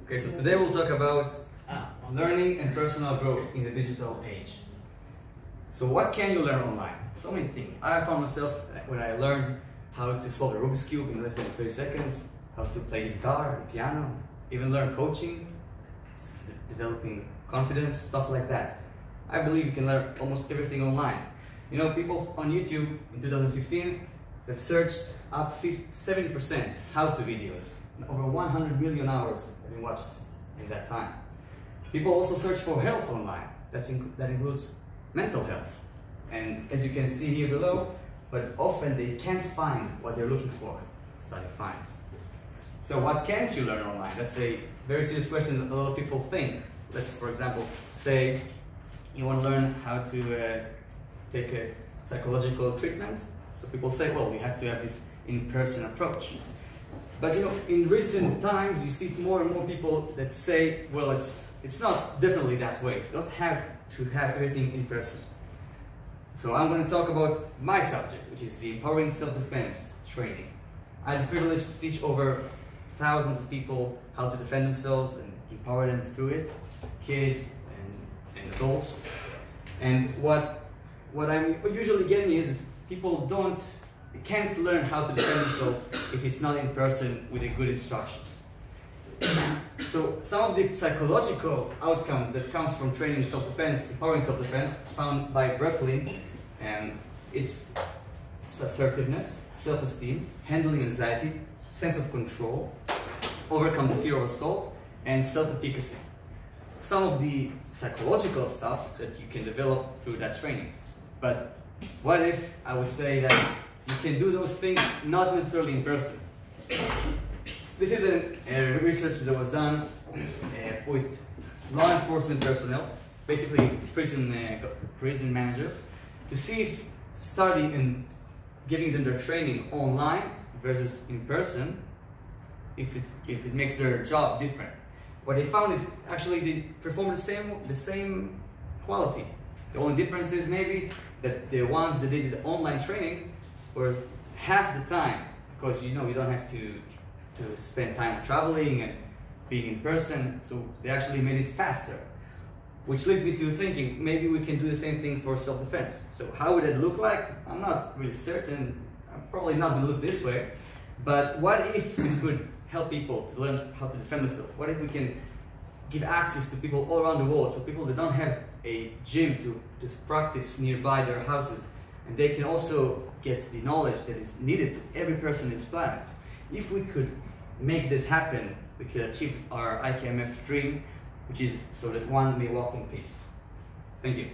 Okay, so today we'll talk about learning and personal growth in the digital age. So what can you learn online? So many things. I found myself when I learned how to solve a Rubik's Cube in less than 30 seconds, how to play guitar and piano, even learn coaching, developing confidence, stuff like that. I believe you can learn almost everything online. You know, people on YouTube in 2015 have searched up 70% how-to videos. Over 100 million hours have been watched in that time. People also search for health online. That includes mental health. And as you can see here below, but often they can't find what they're looking for, study finds. So what can't you learn online? That's a very serious question that a lot of people think. Let's, for example, say you want to learn how to take a psychological treatment. So people say, well, you have to have this in-person approach. But you know, in recent times, you see more and more people that say, well, it's not definitely that way. You don't have to have everything in person. So I'm going to talk about my subject, which is the empowering self-defense training. I had the privilege to teach over thousands of people how to defend themselves and empower them through it, kids and adults. And what I'm usually getting is people can't learn how to defend themselves if it's not in person with a good instructions. So some of the psychological outcomes that comes from training self-defense, empowering self-defense, is found by Berkeley, and it's assertiveness, self-esteem, handling anxiety, sense of control, overcome the fear of assault, and self-efficacy. Some of the psychological stuff that you can develop through that training. But what if I would say that you can do those things not necessarily in person? This is a research that was done with law enforcement personnel, basically prison managers, to see if studying and giving them their training online versus in person, if it makes their job different. What they found is actually they perform the same quality. The only difference is maybe that the ones that did the online training was half the time, because you know you don't have to spend time traveling and being in person, so they actually made it faster. Which leads me to thinking maybe we can do the same thing for self-defense. So how would it look like? I'm not really certain. I'm probably not going to look this way. But what if we could help people to learn how to defend themselves? What if we can give access to people all around the world, so people that don't have a gym to practice nearby their houses, and they can also get the knowledge that is needed to every person on this planet? If we could make this happen, we could achieve our IKMF dream, which is so that one may walk in peace. Thank you.